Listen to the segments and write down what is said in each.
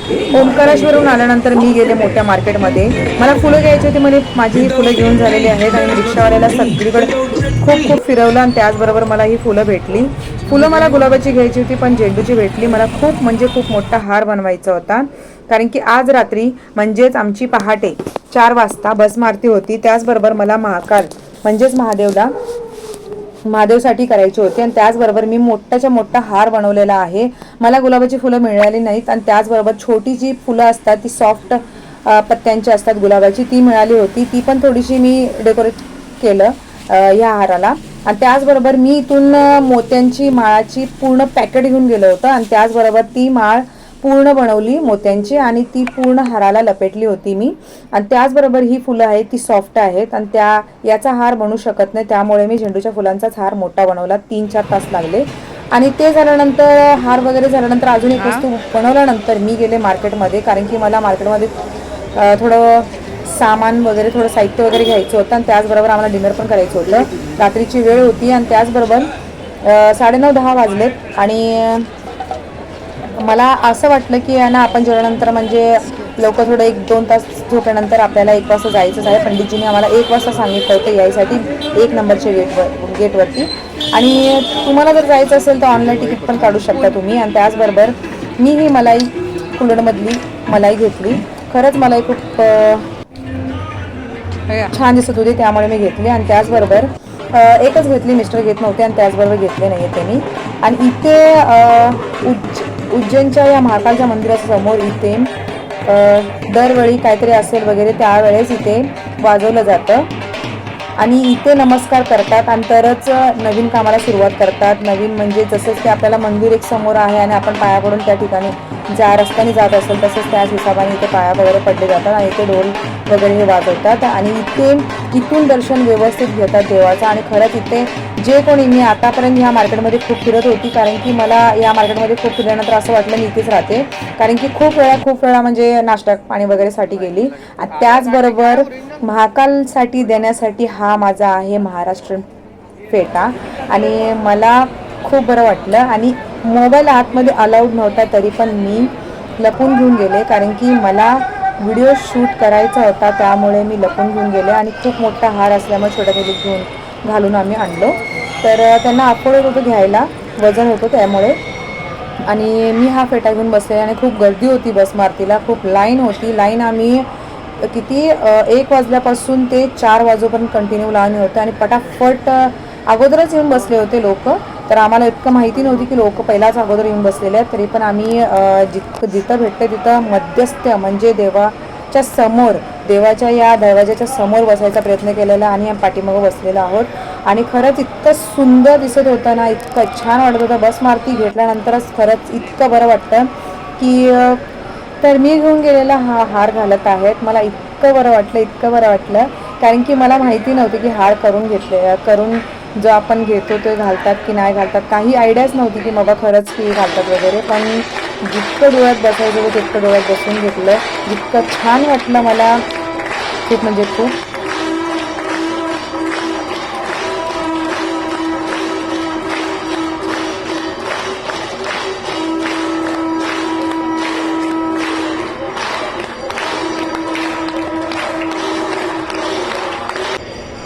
ओंकारेश्वरहून आल्यानंतर मी गेले मोठ्या मार्केटमध्ये. मला फुलं घ्यायची होती, म्हणे माझी ही फुलं घेऊन झालेली आहेत आणि रिक्षावाल्याला सगळीकडे खूप खूप फिरवलं आणि त्याचबरोबर मला ही फुलं भेटली. फुलं मला गुलाबाची घ्यायची होती पण झेंडूची भेटली. मला खूप म्हणजे खूप मोठा हार बनवायचा होता, कारण की आज रात्री म्हणजेच आमची पहाटे 4 वाजता बस मारती होती. त्याचबरोबर मला महाकाल म्हणजेच महादेवसाठी करायचे होते आणि त्याचबरोबर मी मोठाच्या मोठा हार बनवलेला आहे. मला गुलाबाची फुलं मिळाली नाहीत आणि त्याचबरोबर छोटी जी फुलं असतात ती सॉफ्ट पत्त्यांची असतात गुलाबाची, ती मिळाली होती. ती पण थोडीशी मी डेकोरेट केलं ह्या हाराला. आणि त्याचबरोबर मी इथून मोत्यांची माळाची पूर्ण पॅकेट घेऊन गेलो होतं आणि त्याचबरोबर ती माळ पूर्ण बनवली मोत्यांची आणि ती पूर्ण हाराला लपेटली होती मी. आणि त्याचबरोबर ही फुलं आहेत ती सॉफ्ट आहेत आणि याचा हार बनवू शकत नाही, त्यामुळे मी झेंडूच्या फुलांचाच हार मोठा बनवला. 3-4 तास लागले. आणि ते झाल्यानंतर हार वगैरे झाल्यानंतर अजून एक वस्तू बनवल्यानंतर मी गेले मार्केटमध्ये, कारण की मला मार्केटमध्ये थोडं सामान वगैरे थोडं साहित्य वगैरे घ्यायचं होतं आणि त्याचबरोबर आम्हाला डिनर पण करायचं होतं. रात्रीची वेळ होती आणि त्याचबरोबर 9:30-10 वाजलेत आणि मला असं वाटलं की ना आपण जेवणानंतर म्हणजे लवकर थोडं 1-2 तास झोपल्यानंतर आपल्याला 1 वाजता जायचंच आहे. पंडितजीने आम्हाला 1 वाजता सांगितलं होतं यायसाठी 1 नंबरच्या गेटवरती. आणि तुम्हाला जर जायचं असेल तर ऑनलाईन तिकीट पण काढू शकता तुम्ही. आणि त्याचबरोबर मी ही मलाई कुलडमधली मलाई घेतली. खरंच मलाई खूप छान दिसत होती, त्यामुळे मी घेतली. आणि त्याचबरोबर एकच घेतली, मिस्टर घेत नव्हते आणि त्याचबरोबर घेतले नाही त्यांनी. आणि इथे उज्जैनच्या या महाकालच्या मंदिराच्या समोर इथे दरवेळी काहीतरी असेल वगैरे त्यावेळेस इथे वाजवलं जातं आणि इथे नमस्कार करतात आणि तरच नवीन कामाला सुरुवात करतात. नवीन म्हणजे जसंच की आपल्याला मंदिर एक समोर आहे आणि आपण पाया पडून त्या ठिकाणी रस्त्याने जात असेल तसंच त्याच हिशोबाने इथे पाया वगैरे पडले जातात आणि इथे ढोल वगैरे हे वाजवतात आणि इथून दर्शन व्यवस्थित घेतात देवाचं. आणि खरंच इथे जे कोणी, मी आतापर्यंत ह्या मार्केटमध्ये खूप फिरत होती, कारण की मला या मार्केटमध्ये खूप फिरल्यानंतर असं वाटलं मी इथेच राहते, कारण की खूप वेळा म्हणजे नाश्ता पाणी वगैरेसाठी गेली. आणि त्याचबरोबर महाकालसाठी देण्यासाठी हा माझा आहे महाराष्ट्रीयन फेटा आणि मला खूप बरं वाटलं. आणि मोबाईल आतमध्ये अलाउड नव्हता तरी पण मी लपून घेऊन गेले, कारण की मला व्हिडिओ शूट करायचा होता, त्यामुळे मी लपून घेऊन गेले. आणि खूप मोठा हार असल्यामुळे छोट्या मुली घालून आम्ही आणलो, तर त्यांना अफोर्ड होतं घ्यायला, वजन होतं त्यामुळे. आणि मी हा फेटा घेऊन बसले आणि खूप गर्दी होती बस मारुतीला, खूप लाईन होती. लाईन आम्ही किती 1 वाजल्यापासून ते 4 वाजेपर्यंत कंटिन्यू लाईन होतं आणि पटापट अगोदरच येऊन बसले होते लोक. तर आम्हाला इतकं माहिती नव्हती की लोक पहिलाच अगोदर येऊन बसलेले आहेत, तरी पण आम्ही जिथं भेटते तिथं मध्यस्थ म्हणजे देवाच्या या दरवाजाच्या समोर बसायचा प्रयत्न केलेला आणि पाठीमागं बसलेलो आहोत. आणि खरंच इतकं सुंदर दिसत होतं ना, इतकं छान वाटत होतं. बस मारुती घेतल्यानंतरच खरंच इतकं बरं वाटतं की तर मी घेऊन गेलेला हा हार घालत आहेत. मला इतकं बरं वाटलं, कारण की मला माहिती नव्हती की हार करून जो आपण घेतो ते घालतात की नाही घालतात, काही आयडियाच नव्हती की बाबा खरंच की घालतात वगैरे. पण जितकं डोळ्यात बसायचं होतं तितकं डोळ्यात बसून घेतलं. जितकं छान वाटलं मला, खूप म्हणजे खूप.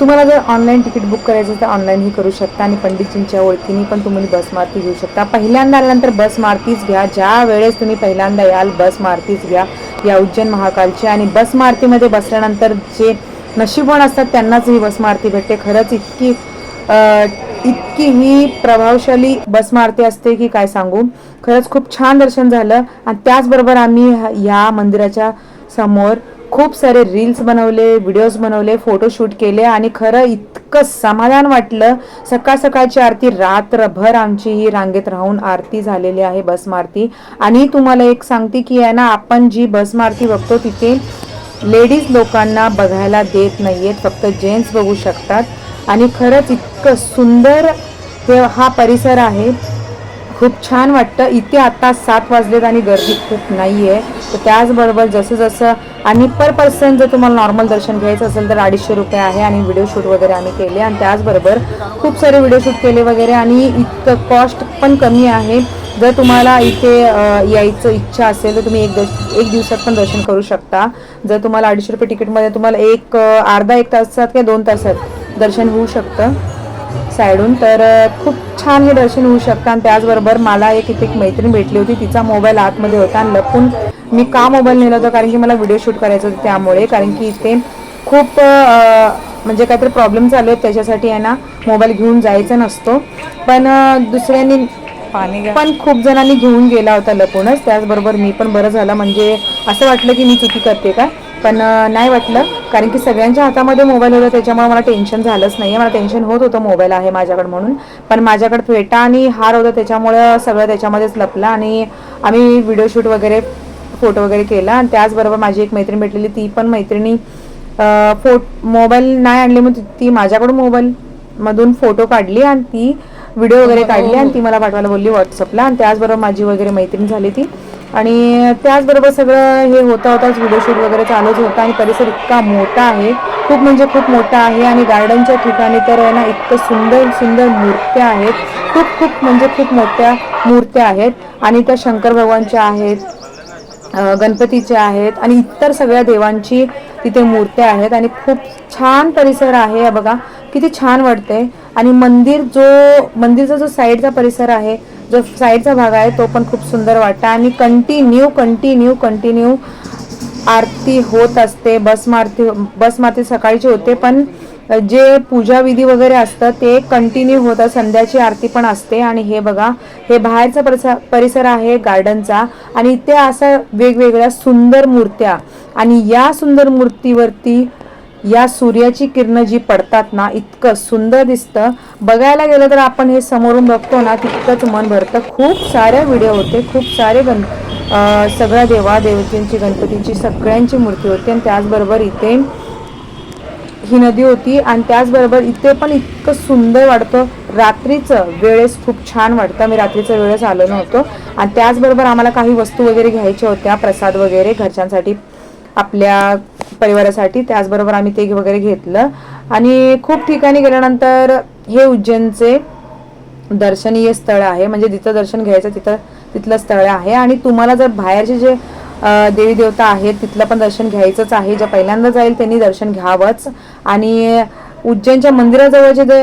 तुम्हाला जर ऑनलाईन तिकीट बुक करायचं तर ऑनलाईनही करू शकता आणि पंडितजींच्या ओळखीने पण तुम्ही बस मारुती घेऊ शकता. पहिल्यांदा आल्यानंतर बस मारुतीच घ्या. ज्या वेळेस तुम्ही पहिल्यांदा याल बस मारुतीच घ्या या उज्जैन महाकालची. आणि बस मारुतीमध्ये बसल्यानंतर जे नशीबवान असतात त्यांनाच ही बस मारुती भेटते. खरंच इतकी ही प्रभावशाली बस मारुती असते की काय सांगू. खरंच खूप छान दर्शन झालं. आणि त्याचबरोबर आम्ही या मंदिराच्या समोर खूप सारे रील्स बनवले, व्हिडिओज बनवले, फोटोशूट केले आणि खरं इतकं समाधान वाटलं. सकाळची आरती रात्रभर आमची ही रांगेत राहून आरती झालेली आहे बस मारुती. आणि तुम्हाला एक सांगते की आहे ना, आपण जी बस मारुती बघतो तिथे लेडीज लोकांना बघायला देत नाहीयेत, फक्त जेंट्स बघू शकतात. आणि खरंच इतकं सुंदर हा परिसर आहे, खूप छान वाटतं. इथे आता 7 वाजलेत आणि गर्दी खूप नाही आहे. तर त्याचबरोबर जसं आणि पर पर्सन जर तुम्हाला नॉर्मल दर्शन घ्यायचं असेल तर 250 रुपये आहे. आणि व्हिडिओ शूट वगैरे आम्ही केले आणि त्याचबरोबर खूप सारे व्हिडिओ शूट केले वगैरे आणि इतकं कॉस्ट पण कमी आहे. जर तुम्हाला इथे यायचं इच्छा असेल तर तुम्ही एक दिवसात पण दर्शन करू शकता. जर तुम्हाला 250 रुपये तिकीटमध्ये तुम्हाला अर्धा एक तासात किंवा 2 तासात दर्शन होऊ शकतं साईडून. तर खूप छान हे दर्शन होऊ शकतं. आणि त्याचबरोबर मला इथे एक मैत्रीण भेटली होती, तिचा मोबाईल आतमध्ये होता आणि लपून मी का मोबाईल नेला होता, कारण की मला व्हिडिओ शूट करायचं होतं त्यामुळे. कारण की इथे खूप म्हणजे काहीतरी प्रॉब्लेम चालू आहेत, त्याच्यासाठी आहे ना मोबाईल घेऊन जायचा नसतो. पण दुसऱ्यांनी पण खूप जणांनी घेऊन गेला होता लपूनच. त्याचबरोबर मी पण बरं झालं, म्हणजे असं वाटलं की मी चुकी करते का, पण नाही वाटलं. कारण की सगळ्यांच्या हातामध्ये मोबाईल होता, त्याच्यामुळे मला टेन्शन झालंच नाही. मला टेन्शन होत होतं मोबाईल आहे माझ्याकडे म्हणून, पण माझ्याकडे फेटा आणि हार होता, त्याच्यामुळं सगळं त्याच्यामध्येच लपलं. आणि आम्ही व्हिडिओ शूट वगैरे फोटो वगैरे केला. आणि त्याचबरोबर माझी एक मैत्रीण भेटलेली, ती पण मैत्रिणी मोबाईल नाही आणले, मग ती माझ्याकडून मोबाईलमधून फोटो काढली आणि ती व्हिडिओ वगैरे काढली आणि ती मला पाठवायला बोलली व्हॉट्सअपला. आणि त्याचबरोबर माझी वगैरे मैत्रीण झाली ती. आणि त्याचबरोबर सगळं हे होताच व्हिडिओ शूट वगैरे चालूच होता. आणि परिसर इतका मोठा आहे, खूप म्हणजे खूप मोठा आहे. आणि गार्डनच्या ठिकाणी तर ना इतकं सुंदर सुंदर मूर्त्या आहेत, खूप खूप म्हणजे खूप मोठ्या मूर्त्या आहेत. आणि त्या शंकर भगवानच्या आहेत, गणपतीच्या आहेत आणि इतर सगळ्या देवांची तिथे मूर्त्या आहेत. आणि खूप छान परिसर आहे. बघा किती छान वाटते. आणि मंदिरचा जो साईडचा परिसर आहे, जो साईडचा भाग आहे, तो पण खूप सुंदर वाटतं. आणि कंटिन्यू आरती होत असते. बस मारती सकाळची होते, पण जे पूजा विधी वगैरे असतं ते कंटिन्यू होतं. संध्याची आरती पण असते. आणि हे बघा, हे बाहेरचा परिसर आहे गार्डनचा. आणि इथे असा वेगवेगळ्या सुंदर मूर्त्या, आणि या सुंदर मूर्तीवरती या सूर्याची किरणं जी पडतात ना, इतकं सुंदर दिसतं. बघायला गेलं तर आपण हे समोरून बघतो ना, तितकंच मन भरतं. खूप सारे व्हिडिओ होते, खूप सारे सगळ्या देवादेवतींची, गणपतीची सगळ्यांची मूर्ती होती. आणि त्याचबरोबर इथे ही नदी होती. आणि त्याचबरोबर इथे पण इतकं सुंदर वाटतं. रात्रीचं वेळेस खूप छान वाटतं. मी रात्रीच्या वेळेस आलो नव्हतो. आणि त्याचबरोबर आम्हाला काही वस्तू वगैरे घ्यायच्या होत्या, प्रसाद वगैरे घरच्यांसाठी, आपल्या परिवारासाठी. त्याचबरोबर आम्ही ते वगैरे घेतलं. आणि खूप ठिकाणी गेल्यानंतर हे उज्जैनचे दर्शनीय स्थळ आहे, म्हणजे जिथं दर्शन घ्यायचं तिथलं स्थळ आहे. आणि तुम्हाला जर बाहेरचे जे देवी देवता आहेत तिथलं पण दर्शन घ्यायचंच आहे. जे पहिल्यांदा जाईल त्यांनी दर्शन घ्यावंच. आणि उज्जैनच्या मंदिराजवळचे जे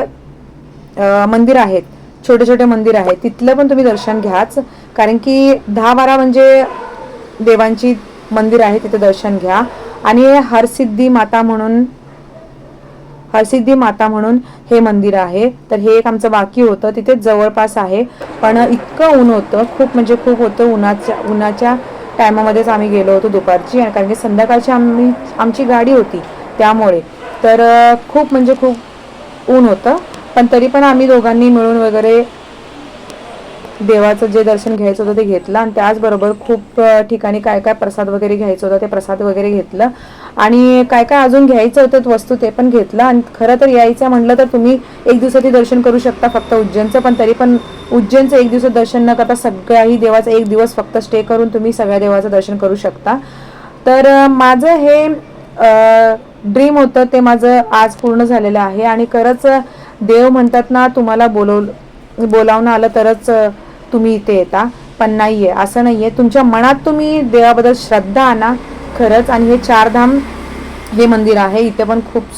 मंदिर आहेत, छोटे छोटे मंदिर आहेत, तिथलं पण तुम्ही दर्शन घ्याच. कारण की 10-12 म्हणजे देवांची मंदिर आहे, तिथे दर्शन घ्या. आणि हरसिद्धी माता म्हणून हे मंदिर आहे. तर हे एक आमचं बाकी होतं, तिथे जवळपास आहे. पण इतकं ऊन होतं, खूप म्हणजे खूप होतं. उन्हाच्या टायमामध्येच आम्ही गेलो होतो दुपारची, कारण की संध्याकाळची आमची गाडी होती त्यामुळे. तर खूप म्हणजे खूप ऊन होतं. पण तरी पण आम्ही दोघांनी मिळून वगैरे देवाचं जे दर्शन घ्यायचं होतं ते घेतलं. आणि त्याचबरोबर खूप ठिकाणी काय काय प्रसाद वगैरे घ्यायचं होतं ते प्रसाद वगैरे घेतलं. आणि काय काय अजून घ्यायचं होतं वस्तू ते पण घेतलं. आणि खरं तर यायचं म्हटलं तर तुम्ही एक दिवसाची दर्शन करू शकता फक्त उज्जैनचं. पण तरी पण उज्जैनचं एक दिवसात दर्शन न करता सगळ्याही देवाचं एक दिवस फक्त स्टे करून तुम्ही सगळ्या देवाचं दर्शन करू शकता. तर माझं हे ड्रीम होतं ते माझं आज पूर्ण झालेलं आहे. आणि खरंच देव म्हणतात ना, तुम्हाला बोलावणं आलं तरच तुम्ही इथे येता, पण नाहीये, असं नाहीये. तुमच्या मनात तुम्ही देवाबद्दल श्रद्धा आणा खरंच. आणि हे 4 धाम हे मंदिर आहे, इथे पण खूप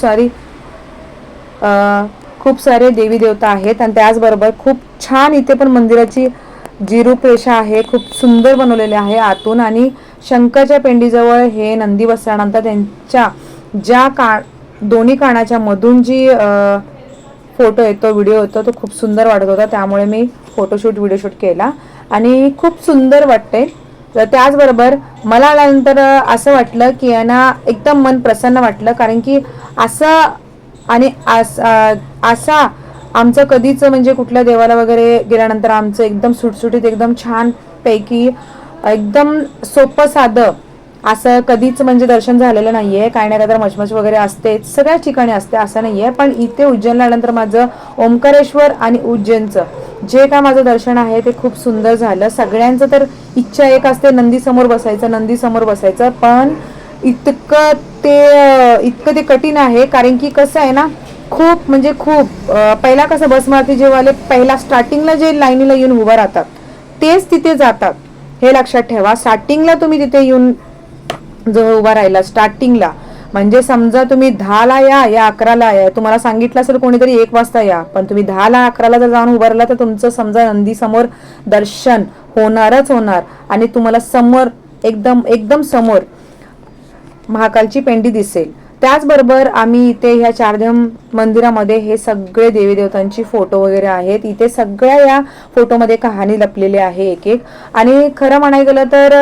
सारे देवी देवता आहेत. आणि त्याचबरोबर खूप छान इथे पण मंदिराची जी रूपरेषा आहे खूप सुंदर बनवलेली आहे आतून. आणि शंकरच्या पेंडीजवळ हे नंदी बसल्यानंतर त्यांच्या दोन्ही कानाच्या मधून जी फोटो येतो, व्हिडिओ येतो, तो खूप सुंदर वाटत होता. त्यामुळे मी व्हिडिओ शूट केला. आणि खूप सुंदर वाटते. तर त्याचबरोबर मला आल्यानंतर असं वाटलं की यांना एकदम मन प्रसन्न वाटलं. कारण की असा आमचं कधीच म्हणजे कुठल्या देवाला वगैरे गेल्यानंतर आमचं एकदम सुटसुटीत, एकदम छान पैकी, एकदम सोपं साधं असं कधीच म्हणजे दर्शन झालेलं नाहीये. काय नाही काय तर मचमच वगैरे असते, सगळ्याच ठिकाणी असते, असं नाहीये. पण इथे उज्जैनला आल्यानंतर माझं ओंकारेश्वर आणि उज्जैनचं जे काय माझं दर्शन आहे ते खूप सुंदर झालं. सगळ्यांचं तर इच्छा एक असते नंदी समोर बसायचं, पण इतकं ते कठीण आहे. कारण की कसं आहे ना, खूप म्हणजे खूप पहिला कसं बस मारती जेव्हा आले, पहिला स्टार्टिंगला जे लाईनीला येऊन उभं राहतात तेच तिथे जातात, हे लक्षात ठेवा. स्टार्टिंगला तुम्ही तिथे येऊन जवळ उभा राहिला स्टार्टिंगला, म्हणजे समजा तुम्ही 10ला या 11ला या, तुम्हाला सांगितलं असेल कोणीतरी 1 वाजता या, पण तुम्ही 10ला 11ला जर जाऊन उभा राहिला तर तुमचं समजा नंदी समोर दर्शन होणारच होणार. आणि तुम्हाला समोर एकदम एकदम समोर महाकालची पेंडी दिसेल. त्याचबरोबर आम्ही इथे ह्या चारधाम मंदिरामध्ये हे सगळे देवी देवतांची फोटो वगैरे आहेत. इथे सगळ्या या फोटोमध्ये कहाणी लपलेली आहे एक एक. आणि खरं म्हणायला गेलं तर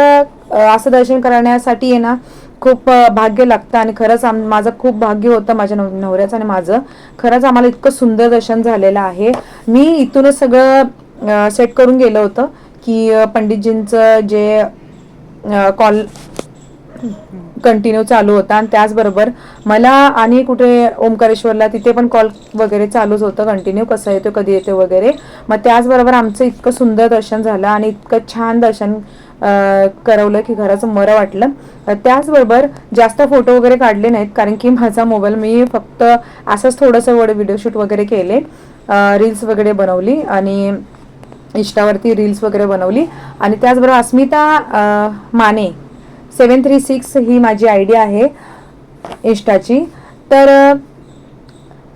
असं दर्शन करण्यासाठी आहे ना खूप भाग्य लागतं. आणि खरंच माझं खूप भाग्य होतं, माझ्या नवऱ्याचं आणि माझं. खरंच आम्हाला इतकं सुंदर दर्शन झालेलं आहे. मी इथूनच सगळं सेट करून गेलं होतं की पंडितजींचं जे कॉल कंटिन्यू चालू होता. आणि त्याचबरोबर मला आणि कुठे ओमकारेश्वरला तिथे पण कॉल वगैरे चालूच होतं कंटिन्यू, कसं येतो कधी येतो वगैरे. मग त्याचबरोबर आमचं इतकं सुंदर दर्शन झालं आणि इतकं छान दर्शन करवलं की खरंच बरं वाटलं. त्याचबरोबर जास्त फोटो वगैरे काढले नाहीत, कारण की माझा मोबाईल मी फक्त असंच थोडंसं व्हिडिओ शूट वगैरे केले, रील्स वगैरे बनवली आणि इंस्टावरती रील्स वगैरे बनवली. आणि त्याचबरोबर अस्मिता माने 736 ही माझी आयडी आहे इंस्टाची. तर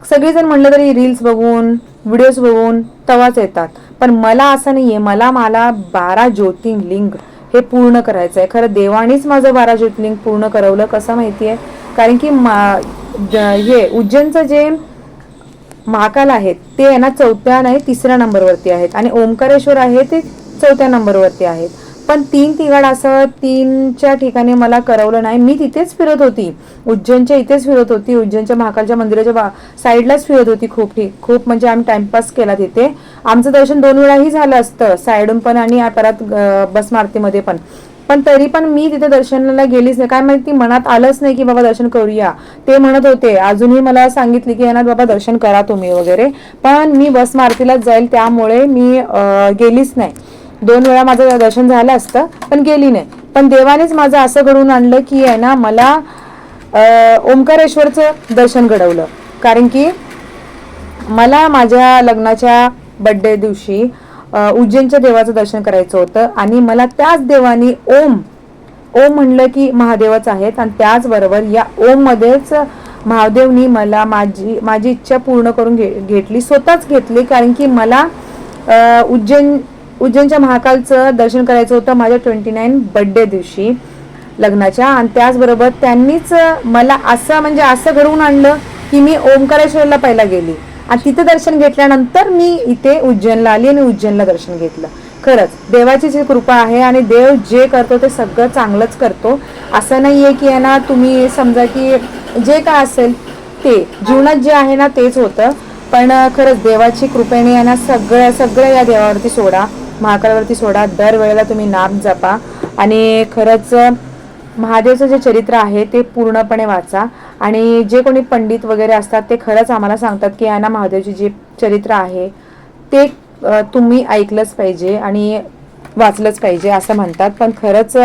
सगळेजण म्हणलं तरी रील्स बघून व्हिडिओज बघून तवाच येतात, पण मला असं नाहीये. मला 12 ज्योतिर्लिंग हे पूर्ण करायचं आहे. खरं देवानीच माझं 12 ज्योतिर्लिंग पूर्ण करवलं. कसं माहितीये, कारण की हे उज्जैनचं जे महाकाल आहेत ते आहे ना 4थ्या नाही 3ऱ्या नंबरवरती आहेत, आणि ओमकारेश्वर आहे ते 4थ्या नंबरवरती आहेत. पण 3 ठिकाण असं 3च्या ठिकाणी मला करवलं नाही. मी तिथेच फिरत होती, उज्जैनच्या इथेच फिरत होती, उज्जैनच्या महाकालच्या मंदिराच्या साईडलाच फिरत होती. खूप म्हणजे आम्ही टाइमपास केला तिथे. आमचं दर्शन 2 वेळाही झालं असतं, साईडून पण आणि परत बस मारुतीमध्ये पण. पण तरी पण मी तिथे दर्शनाला गेलीच नाही. काय माहिती मनात आलंच नाही की बाबा दर्शन करूया. ते म्हणत होते, अजूनही मला सांगितले की ना बाबा दर्शन करा तुम्ही वगैरे, पण मी बस मारुतीलाच जाईल त्यामुळे मी गेलीच नाही. 2 वेळा माझं दर्शन झालं असतं पण गेली नाही. पण देवानेच माझं असं घडवून आणलं की आहे ना मला ओमकारेश्वरचं दर्शन घडवलं. कारण की मला माझ्या लग्नाच्या बर्थडे दिवशी उज्जैनच्या देवाचं दर्शन करायचं होतं, आणि मला त्याच देवानी ओम म्हणलं की महादेवच आहेत. आणि त्याचबरोबर या ओम मध्येच महादेवनी मला माझी इच्छा पूर्ण करून घेतली, स्वतःच घेतली. कारण की मला उज्जैनच्या महाकालचं दर्शन करायचं होतं माझ्या 29 बर्थडे दिवशी लग्नाच्या. आणि त्याचबरोबर त्यांनीच मला असं घडवून आणलं की मी ओमकारेश्वरला पहिला गेली आणि तिथे दर्शन घेतल्यानंतर मी इथे उज्जैनला आली आणि उज्जैनला दर्शन घेतलं. खरंच देवाची जी कृपा आहे, आणि देव जे करतो ते सगळं चांगलंच करतो. असं नाहीये की आहे ना तुम्ही समजा की जे काय असेल ते जीवनात जे आहे ना तेच होतं. पण खरंच देवाची कृपेने आहे ना सगळं या देवावरती सोडा, महाकालवरती सोडा. दरवेळेला तुम्ही नाम जपा आणि खरंच महादेवचं जे चरित्र आहे ते पूर्णपणे वाचा. आणि जे कोणी पंडित वगैरे असतात ते खरंच आम्हाला सांगतात की आहे ना महादेवचे जे चरित्र आहे ते तुम्ही ऐकलंच पाहिजे आणि वाचलंच पाहिजे असं म्हणतात. पण खरंच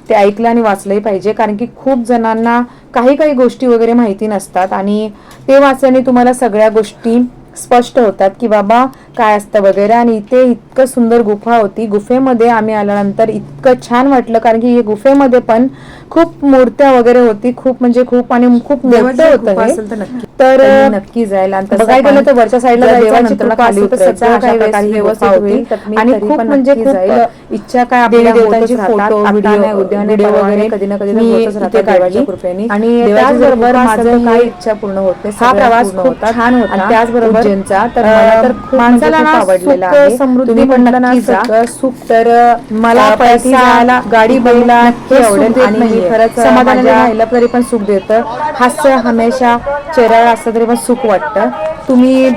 ते ऐकलं आणि वाचलंही पाहिजे, कारण की खूप जणांना काही गोष्टी वगैरे माहिती नसतात, आणि ते वाचल्याने तुम्हाला सगळ्या गोष्टी स्पष्ट होतात की बाबा काय असतं वगैरे. आणि इथे इतकं सुंदर गुफा होती. गुफेमध्ये आम्ही आल्यानंतर इतकं छान वाटलं, कारण की गुफेमध्ये पण खूप मूर्त्या वगैरे होती, खूप म्हणजे खूप, आणि खूप मोठं होतं हे. तर नक्की जाईल. आणि बघायला गेलं तर वरच्या साईडला जायचं, नंतर खाली उतरायचं, अशा प्रकारे ही गुफा होती. आणि खूप म्हणजे खूप इच्छा काय आपल्या देवतांची फोटो व्हिडिओ वगैरे कधी ना कधी होतच राहतात देवाच्या कृपेने. आणि त्याचबरोबर माझं काय इच्छा पूर्ण होते. हा प्रवास खूप छान होता. आणि त्याचबरोबर उज्जैनचा तर मला तर माणसाला आवडलेला आहे. तुम्ही पण नक्की जा. सुख तर मला पैसा गाडी बंगला हे आवडेल, आणि मी खरंच समाधानाने राहिलं तरी पण सुख देतं. हास्य हमेशा चेहऱ्यावर असलं तरी पण सुख वाटतं. तुम्ही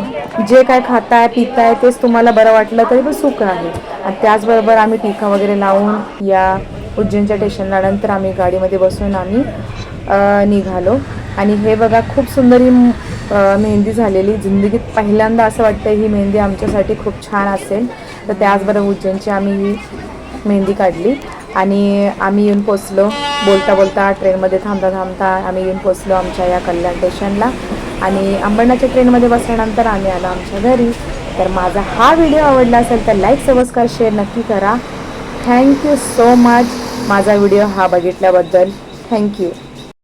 जे काय खाताय पिताय तेच तुम्हाला बरं वाटलं तरी पण सुख आहे. आणि त्याचबरोबर आम्ही टीका वगैरे लावून या उज्जैनच्या स्टेशनला नंतर आम्ही गाडीमध्ये बसून आम्ही निघालो. आणि हे बघा खूप सुंदर ही मेहंदी झालेली. जिंदगीत पहिल्यांदा असं वाटतं ही मेहंदी आमच्यासाठी खूप छान असेल. तर त्याचबरोबर उज्जैनची आम्ही ही मेहंदी काढली आणि आम्ही येऊन पोचलो. बोलता ट्रेनमध्ये थांबता आम्ही येऊन पोचलो आमच्या या कल्याण स्टेशनला. आणि अंबरनाथच्या ट्रेनमध्ये बसल्यानंतर आम्ही आलो आमच्या घरी. तर माझा हा व्हिडिओ आवडला असेल तर लाईक सबस्क्राईब शेअर नक्की करा. थँक्यू सो मच माझा व्हिडिओ हा बघितल्याबद्दल. थँक्यू.